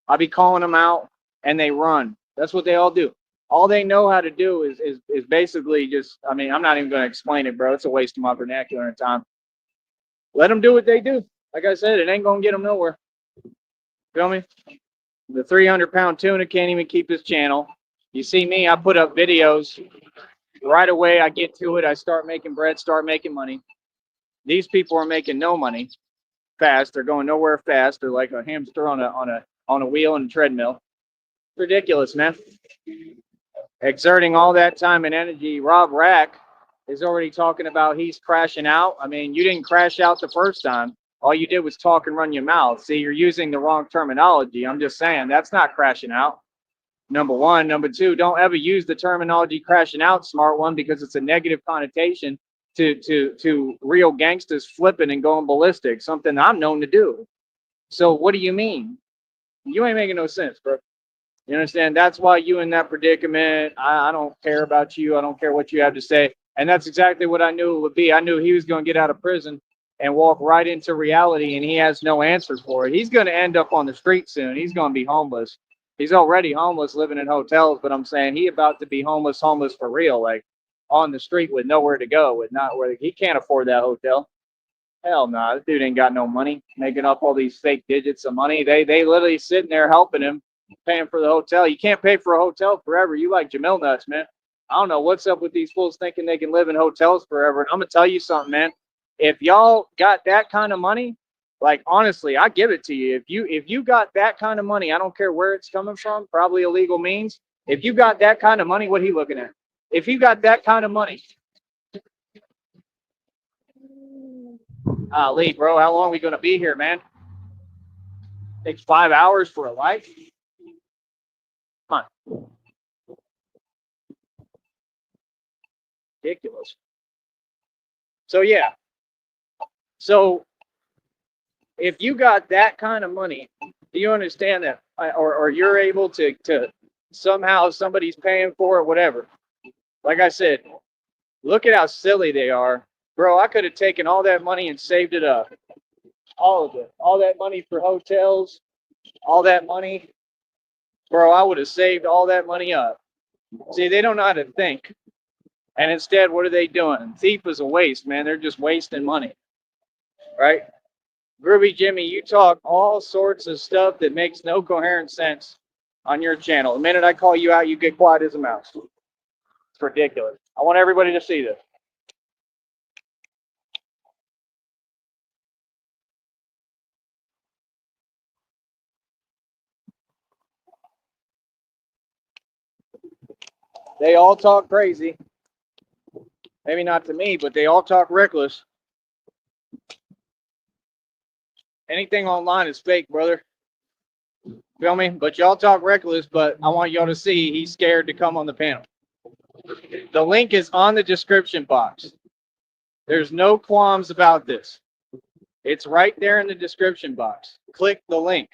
I'll be calling them out and they run. That's what they all do. All they know how to do is basically just I mean, I'm not even gonna explain it, bro. It's a waste of my vernacular and time. Let them do what they do. Like I said, it ain't gonna get them nowhere. Feel me? The 300-pound tuna can't even keep his channel. You see me, I put up videos right away. I get to it. I start making bread, start making money. These people are making no money fast. They're going nowhere fast. They're like a hamster on a wheel and a treadmill. Ridiculous, man. Exerting all that time and energy. Rob Rack is already talking about he's crashing out. I mean, you didn't crash out the first time. All you did was talk and run your mouth. See, you're using the wrong terminology. I'm just saying that's not crashing out. Number one. Number two, don't ever use the terminology crashing out, smart one, because it's a negative connotation to real gangsters flipping and going ballistic, something I'm known to do. So what do you mean? You ain't making no sense, bro. You understand? That's why you in that predicament. I don't care about you. I don't care what you have to say. And that's exactly what I knew it would be. I knew he was going to get out of prison and walk right into reality, and he has no answer for it. He's going to end up on the street soon. He's going to be homeless. He's already homeless, living in hotels, but I'm saying he about to be homeless for real, like on the street with nowhere to go, with not where he can't afford that hotel. Hell no, nah, this dude ain't got no money, making up all these fake digits of money. They literally sitting there helping him, paying for the hotel. You can't pay for a hotel forever. You like Jamil nuts, man. I don't know what's up with these fools thinking they can live in hotels forever. And I'm gonna tell you something, man. If y'all got that kind of money, like honestly, I give it to you. If you got that kind of money, I don't care where it's coming from, probably illegal means. If you got that kind of money, what he looking at? If you got that kind of money, Lee, bro, how long are we gonna be here, man? Takes 5 hours for a life. Come on. Ridiculous. So yeah. So if you got that kind of money, do you understand that? Or you're able to somehow somebody's paying for it, whatever. Like I said, look at how silly they are. Bro, I could have taken all that money and saved it up. All of it. All that money for hotels, All that money, bro, I would have saved all that money up. See, they don't know how to think. And instead, what are they doing? Thief is a waste, man. They're just wasting money, right? Groovy Jimmy, you talk all sorts of stuff that makes no coherent sense on your channel. The minute I call you out, you get quiet as a mouse. It's ridiculous. I want everybody to see this. They all talk crazy. Maybe not to me, but they all talk reckless. Anything online is fake, brother. Feel me? But y'all talk reckless, but I want y'all to see he's scared to come on the panel. The link is on the description box. There's no qualms about this. It's right there in the description box. Click the link.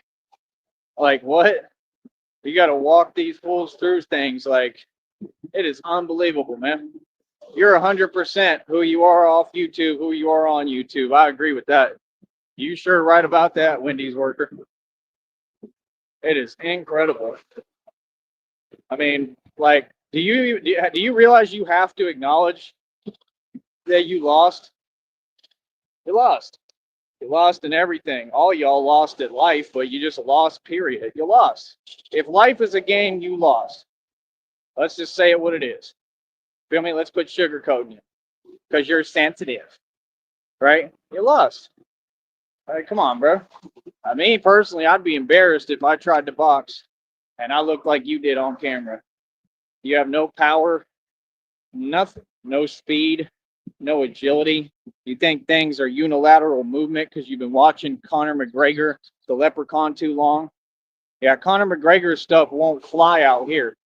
Like, what? You got to walk these fools through things. Like, it is unbelievable, man. You're 100% who you are off YouTube, who you are on YouTube. I agree with that. You sure right about that, Wendy's worker. It is incredible. I mean, like, do you realize you have to acknowledge that you lost? You lost. You lost in everything. All y'all lost at life, but you just lost, period. You lost. If life is a game, you lost. Let's just say it what it is. Feel me? Let's put sugarcoat in it. Because you're sensitive. Right? You lost. All right, come on, bro. Me personally, I'd be embarrassed if I tried to box and I looked like you did on camera. You have no power, nothing, no speed, no agility. You think things are unilateral movement because you've been watching Conor McGregor, the Leprechaun, too long? Yeah, Conor McGregor's stuff won't fly out here.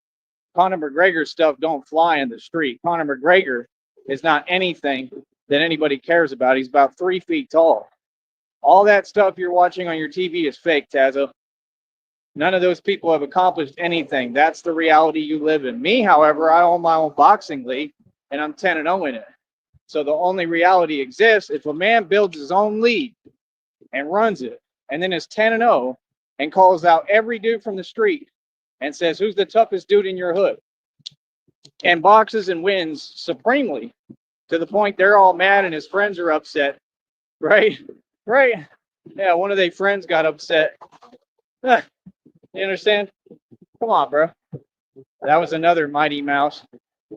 Conor McGregor's stuff don't fly in the street. Conor McGregor is not anything that anybody cares about. He's about 3 feet tall. All that stuff you're watching on your TV is fake, Tazo. None of those people have accomplished anything. That's the reality you live in. Me, however, I own my own boxing league, and I'm 10-0 in it. So the only reality exists if a man builds his own league and runs it, and then is 10-0 and calls out every dude from the street and says, who's the toughest dude in your hood? And boxes and wins supremely to the point they're all mad and his friends are upset, right? Right? Yeah, one of their friends got upset. You understand? Come on, bro. That was another Mighty Mouse.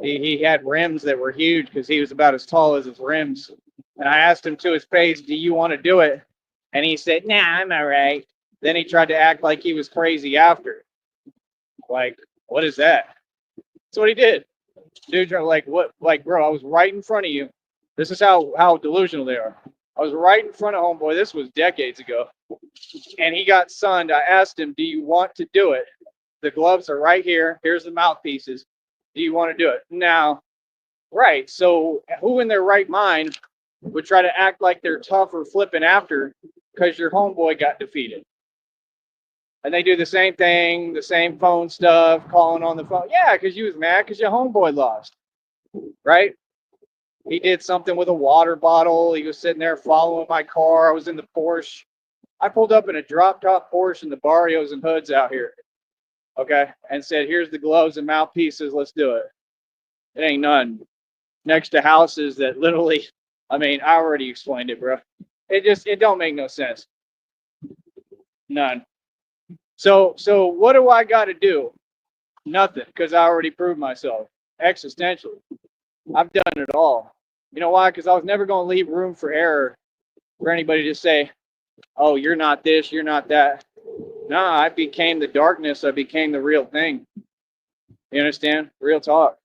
He had rims that were huge because he was about as tall as his rims. And I asked him to his face, do you want to do it? And he said, nah, I'm all right. Then he tried to act like he was crazy after. Like, what is that? That's what he did. Dude, like, what? Like, bro, I was right in front of you. This is how delusional they are. I was right in front of homeboy. This was decades ago. And he got sunned. I asked him, do you want to do it? The gloves are right here. Here's the mouthpieces. Do you want to do it? Now, right. So who in their right mind would try to act like they're tough or flipping after because your homeboy got defeated? And they do the same thing, the same phone stuff, calling on the phone. Yeah, because you was mad because your homeboy lost. Right? He did something with a water bottle. He was sitting there following my car. I was in the Porsche. I pulled up in a drop-top Porsche in the Barrios and Hoods out here. Okay? And said, here's the gloves and mouthpieces. Let's do it. It ain't none. Next to houses that literally, I already explained it, bro. It don't make no sense. None. So what do I got to do? Nothing, because I already proved myself. Existentially. I've done it all. You know why? Because I was never going to leave room for error for anybody to say, oh, you're not this, you're not that. No, I became the darkness. I became the real thing. You understand? Real talk.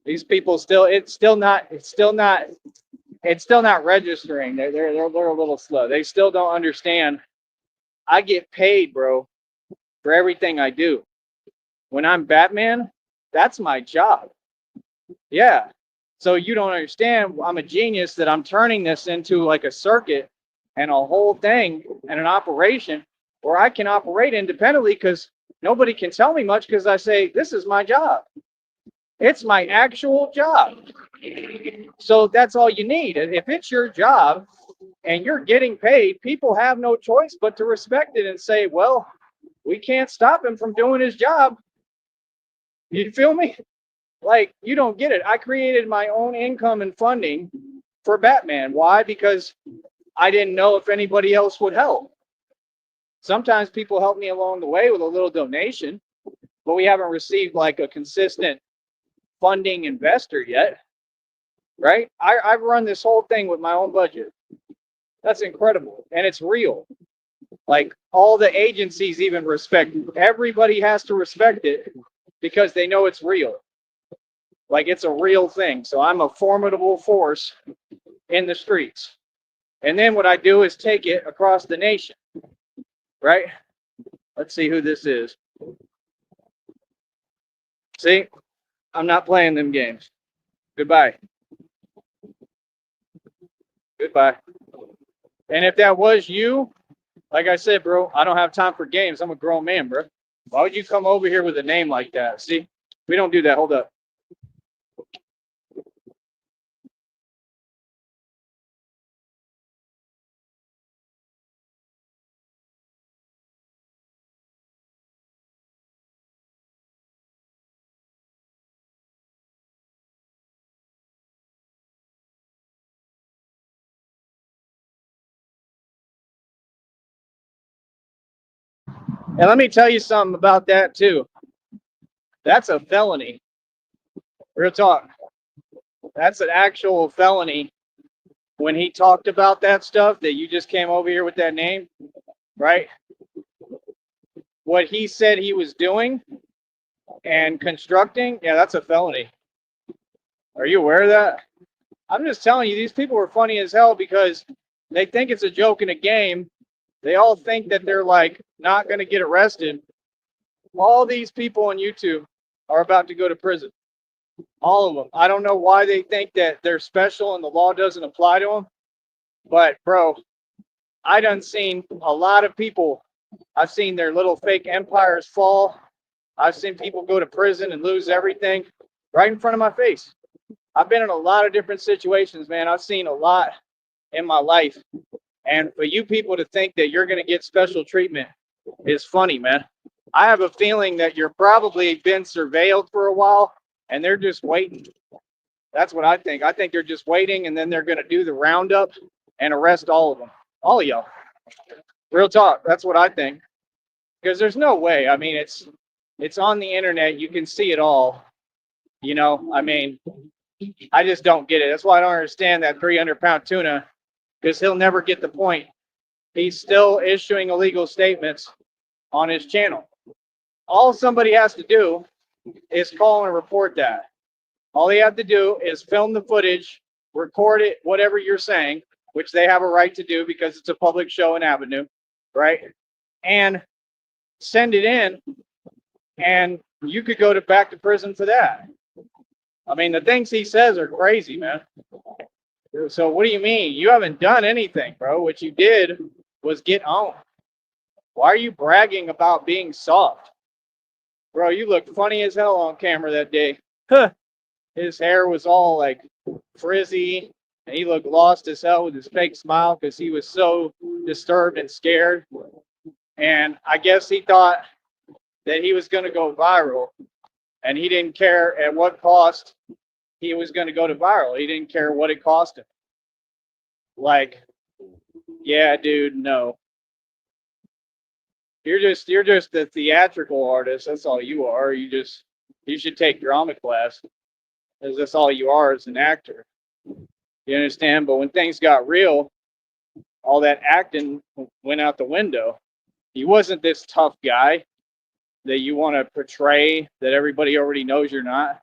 These people it's still not registering. They're a little slow. They still don't understand. I get paid, bro, for everything I do. When I'm Batman, that's my job. Yeah. So you don't understand. I'm a genius that I'm turning this into like a circuit and a whole thing and an operation where I can operate independently because nobody can tell me much because I say, this is my job. It's my actual job. So that's all you need. If it's your job and you're getting paid, people have no choice but to respect it and say, well, We can't stop him from doing his job. You feel me? Like, you don't get it. I created my own income and funding for Batman. Why? Because I didn't know if anybody else would help. Sometimes people help me along the way with a little donation, but we haven't received like a consistent funding investor yet, right? I've run this whole thing with my own budget. That's incredible. And it's real. Like, all the agencies even respect it. Everybody has to respect it because they know it's real. Like, it's a real thing. So I'm a formidable force in the streets. And then what I do is take it across the nation, right? Let's see who this is. See, I'm not playing them games. Goodbye. Goodbye. And if that was you, like I said, bro, I don't have time for games. I'm a grown man, bro. Why would you come over here with a name like that? See, we don't do that. Hold up. And let me tell you something about that, too. That's a felony. Real talk. That's an actual felony. When he talked about that stuff that you just came over here with that name, right? What he said he was doing and constructing, yeah, that's a felony. Are you aware of that? I'm just telling you, these people are funny as hell because they think it's a joke in a game. They all think that they're like not going to get arrested. All these people on YouTube are about to go to prison. All of them. I don't know why they think that they're special and the law doesn't apply to them. But, bro, I done seen a lot of people. I've seen their little fake empires fall. I've seen people go to prison and lose everything right in front of my face. I've been in a lot of different situations, man. I've seen a lot in my life. And for you people to think that you're going to get special treatment is funny, man. I have a feeling that you're probably been surveilled for a while and they're just waiting. That's what I think. I think they're just waiting and then they're going to do the roundup and arrest all of them. All of y'all. Real talk. That's what I think. Because there's no way. I mean, it's on the internet. You can see it all. You know, I mean, I just don't get it. That's why I don't understand that 300-pound tuna, because he'll never get the point. He's still issuing illegal statements on his channel. All somebody has to do is call and report that. All you have to do is film the footage, record it, whatever you're saying, which they have a right to do because it's a public show and avenue, right? And send it in, and you could go back to prison for that. I mean, the things he says are crazy, man. So what do you mean? You haven't done anything, bro. What you did was get on. Why are you bragging about being soft? Bro, you looked funny as hell on camera that day. Huh. His hair was all like frizzy, and he looked lost as hell with his fake smile because he was so disturbed and scared. And I guess he thought that he was going to go viral, and he didn't care at what cost he was going to go to viral. He didn't care what it cost him. Like, yeah, dude, no. You're just the theatrical artist. That's all you are. You should take drama class, because that's all you are as an actor. You understand? But when things got real, all that acting went out the window. He wasn't this tough guy that you want to portray that everybody already knows you're not.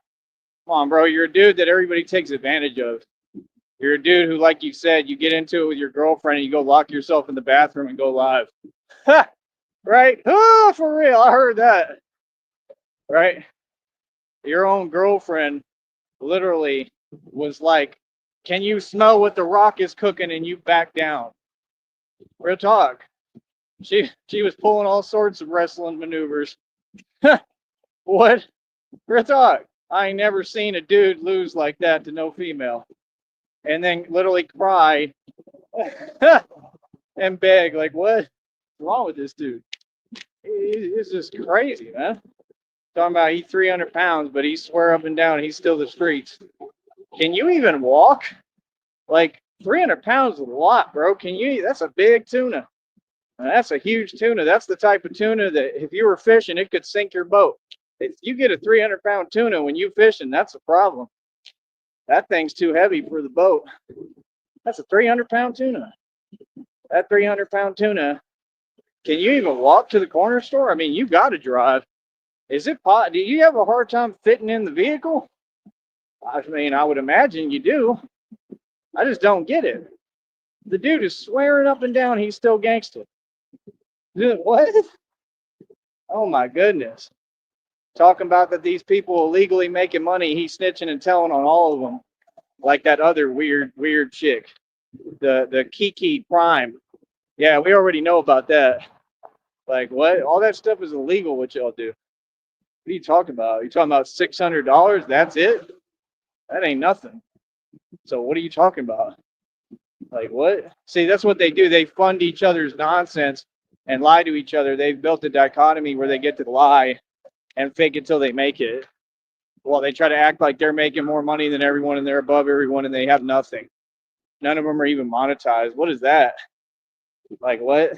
Come on, bro. You're a dude that everybody takes advantage of. You're a dude who, like you said, you get into it with your girlfriend and you go lock yourself in the bathroom and go live. Right? Oh, for real. I heard that. Right? Your own girlfriend literally was like, can you smell what the Rock is cooking? And you back down. Real talk. She was pulling all sorts of wrestling maneuvers. What? Real talk. I ain't never seen a dude lose like that to no female. And then literally cry and beg, like, what's wrong with this dude? It's just crazy, man. Talking about he's 300 pounds, but he swear up and down he's still the streets. Can you even walk? Like 300 pounds is a lot, bro. Can you? That's a big tuna. That's a huge tuna. That's the type of tuna that if you were fishing, it could sink your boat. If you get a 300-pound tuna when you fishing, that's a problem. That thing's too heavy for the boat. That's a 300-pound tuna. That 300-pound tuna. Can you even walk to the corner store? I mean, you got to drive. Is it pot? Do you have a hard time fitting in the vehicle? I mean, I would imagine you do. I just don't get it. The dude is swearing up and down he's still gangster. Dude, what? Oh my goodness. Talking about that these people illegally making money, he's snitching and telling on all of them. Like that other weird chick. The Kiki Prime. Yeah, we already know about that. Like what? All that stuff is illegal what y'all do. What are you talking about? You talking about $600? That's it? That ain't nothing. So what are you talking about? Like what? See, that's what they do. They fund each other's nonsense and lie to each other. They've built a dichotomy where they get to lie and fake it till they make it. Well, they try to act like they're making more money than everyone and they're above everyone and they have nothing. None of them are even monetized. What is that? Like what?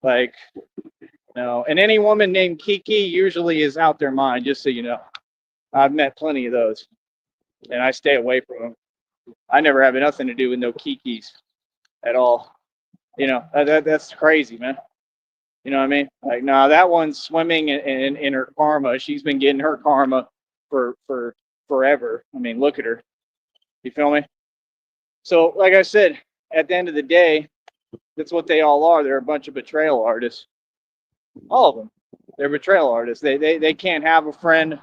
Like no. And any woman named Kiki usually is out their mind, just so you know. I've met plenty of those. And I stay away from them. I never have nothing to do with no Kikis at all. You know, that's crazy, man. You know what I mean? Like, no, that one's swimming in her karma. She's been getting her karma for forever. I mean, look at her. You feel me? So, like I said, at the end of the day, that's what they all are. They're a bunch of betrayal artists. All of them. They're betrayal artists. They can't have a friend,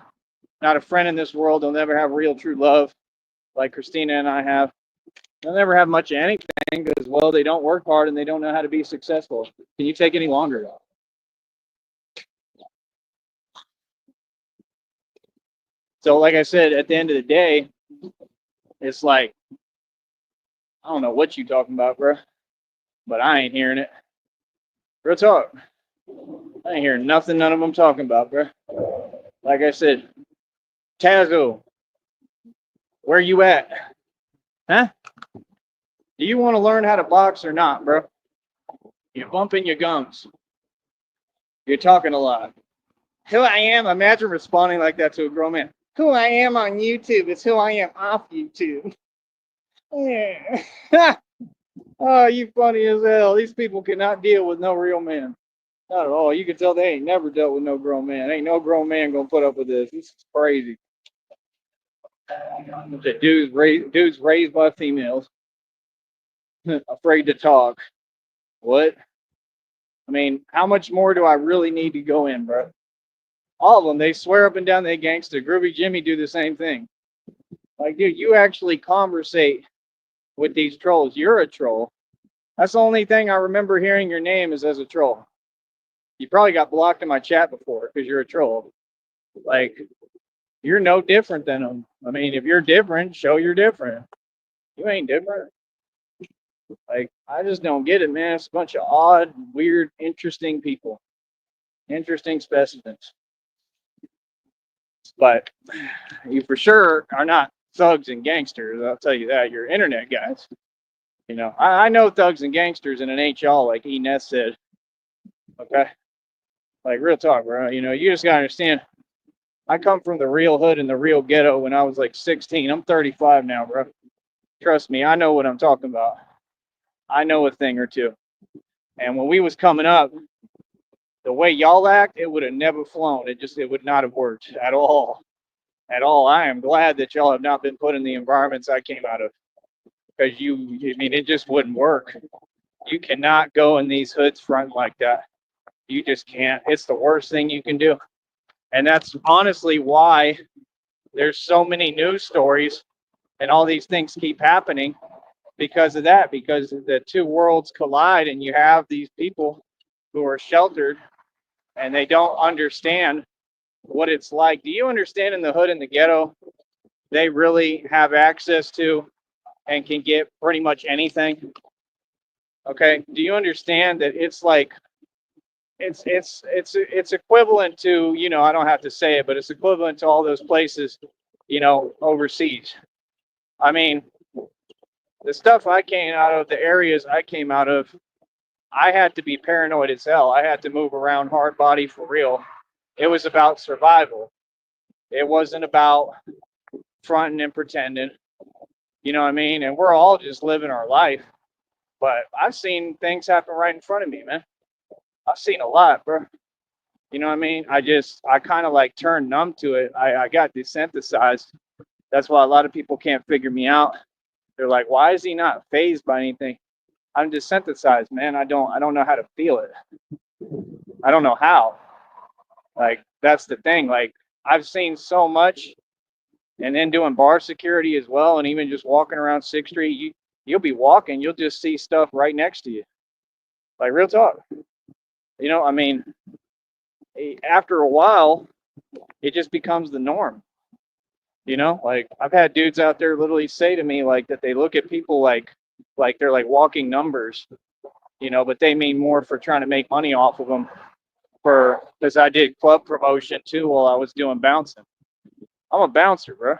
not a friend in this world. They'll never have real, true love like Christina and I have. They'll never have much of anything because, well, they don't work hard and they don't know how to be successful. Can you take any longer? So, like I said, at the end of the day, it's like, I don't know what you talking about, bro, but I ain't hearing it. Real talk. I ain't hearing nothing none of them talking about, bro. Like I said, Tazo, where you at? Huh? Do you want to learn how to box or not, bro? You're bumping your gums. You're talking a lot. Who I am, imagine responding like that to a grown man. Who I am on YouTube is who I am off YouTube. Yeah. Oh, you funny as hell. These people cannot deal with no real man. Not at all. You can tell they ain't never dealt with no grown man. Ain't no grown man gonna put up with this. This is crazy. The dudes raised by females, afraid to talk. What? I mean, how much more do I really need to go in, bro? All of them, they swear up and down they gangster. Groovy Jimmy do the same thing. Like, dude, you actually conversate with these trolls. You're a troll. That's the only thing I remember hearing your name is as a troll. You probably got blocked in my chat before because you're a troll. Like, you're no different than them. I mean, if you're different, show you're different. You ain't different. Like, I just don't get it, man. It's a bunch of odd, weird, interesting people. Interesting specimens. But you for sure are not thugs and gangsters. I'll tell you that. You're internet guys. You know, I know thugs and gangsters, and it ain't y'all, like E. Ness said. Okay? Like, real talk, bro. You know, you just gotta understand. I come from the real hood and the real ghetto when I was like 16. I'm 35 now, bro. Trust me, I know what I'm talking about. I know a thing or two. And when we was coming up, the way y'all act, it would have never flown. It would not have worked at all. At all. I am glad that y'all have not been put in the environments I came out of. Because I mean, it just wouldn't work. You cannot go in these hoods front like that. You just can't. It's the worst thing you can do. And that's honestly why there's so many news stories and all these things keep happening because of that, because the two worlds collide and you have these people who are sheltered and they don't understand what it's like. Do you understand in the hood and the ghetto, they really have access to and can get pretty much anything? Okay. Do you understand that it's like It's equivalent to, I don't have to say it, but it's equivalent to all those places, overseas. I mean, the stuff I came out of, the areas I came out of, I had to be paranoid as hell. I had to move around hard body for real. It was about survival. It wasn't about fronting and pretending. You know what I mean? And we're all just living our life. But I've seen things happen right in front of me, man. I've seen a lot, bro. You know what I mean? I kind of like turned numb to it. I got desensitized. That's why a lot of people can't figure me out. They're like, why is he not phased by anything? I'm desensitized, man. I don't know how to feel it. I don't know how. Like, that's the thing. Like, I've seen so much, and then doing bar security as well, and even just walking around Sixth Street, you'll be walking, you'll just see stuff right next to you. Like, real talk. I mean, after a while, it just becomes the norm. Like, I've had dudes out there literally say to me like that they look at people like they're like walking numbers, but they mean more for trying to make money off of them, for because I did club promotion too while I was doing bouncing. I'm a bouncer, bro.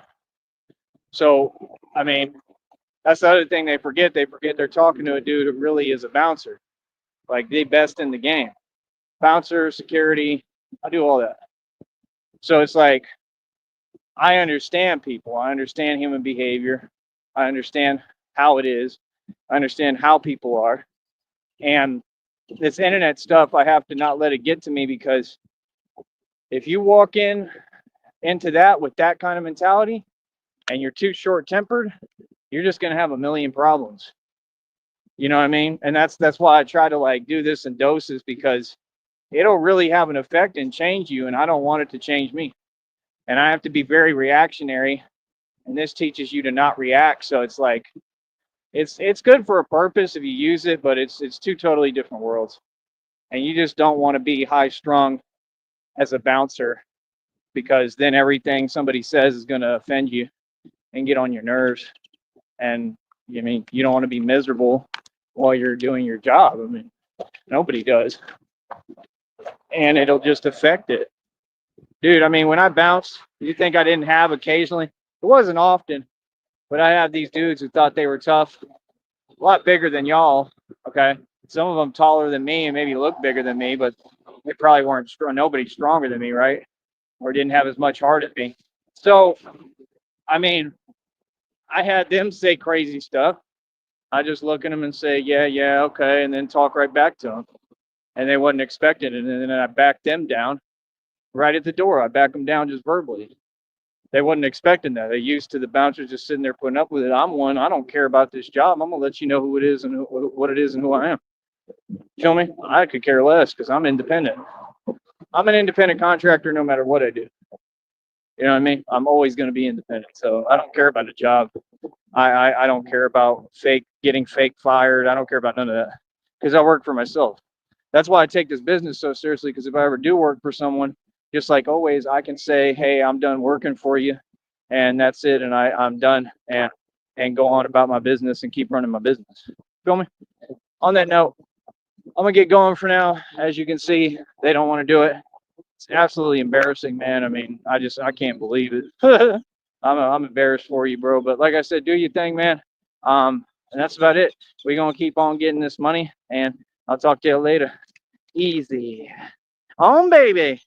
So, I mean, that's the other thing they forget. They forget they're talking to a dude who really is a bouncer, like the best in the game. Bouncer, security, I do all that. So it's like, I understand people. I understand human behavior. I understand how it is. I understand how people are. And this internet stuff, I have to not let it get to me, because if you walk into that with that kind of mentality and you're too short tempered, you're just going to have a million problems. You know what I mean? And that's why I try to like do this in doses, because it'll really have an effect and change you, and I don't want it to change me. And I have to be very reactionary, and this teaches you to not react. So it's like, it's good for a purpose if you use it, but it's two totally different worlds. And you just don't want to be high strung as a bouncer, because then everything somebody says is going to offend you and get on your nerves. And I mean, you don't want to be miserable while you're doing your job. I mean, nobody does. And it'll just affect it. Dude, I mean, when I bounced, you think I didn't have occasionally? It wasn't often, but I had these dudes who thought they were tough, a lot bigger than y'all. Okay. Some of them taller than me and maybe look bigger than me, but they probably weren't strong. Nobody's stronger than me, right? Or didn't have as much heart as me. So, I mean, I had them say crazy stuff. I just look at them and say, yeah, okay, and then talk right back to them. And they wasn't expecting it. And then I backed them down right at the door. I back them down just verbally. They wasn't expecting that. They used to the bouncers just sitting there putting up with it. I'm one. I don't care about this job. I'm gonna let you know who it is and what it is and who I am. Feel me? I could care less, because I'm independent. I'm an independent contractor no matter what I do. You know what I mean? I'm always going to be independent. So I don't care about a job. I don't care about getting fake fired. I don't care about none of that, because I work for myself. That's why I take this business so seriously, because if I ever do work for someone, just like always, I can say, hey, I'm done working for you, and that's it. And I'm done, and go on about my business and keep running my business. Feel me? On that note, I'm going to get going for now. As you can see, they don't want to do it. It's absolutely embarrassing, man. I mean, I can't believe it. I'm embarrassed for you, bro. But like I said, do your thing, man. And that's about it. We're gonna keep on getting this money, and I'll talk to you later. Easy. On, baby.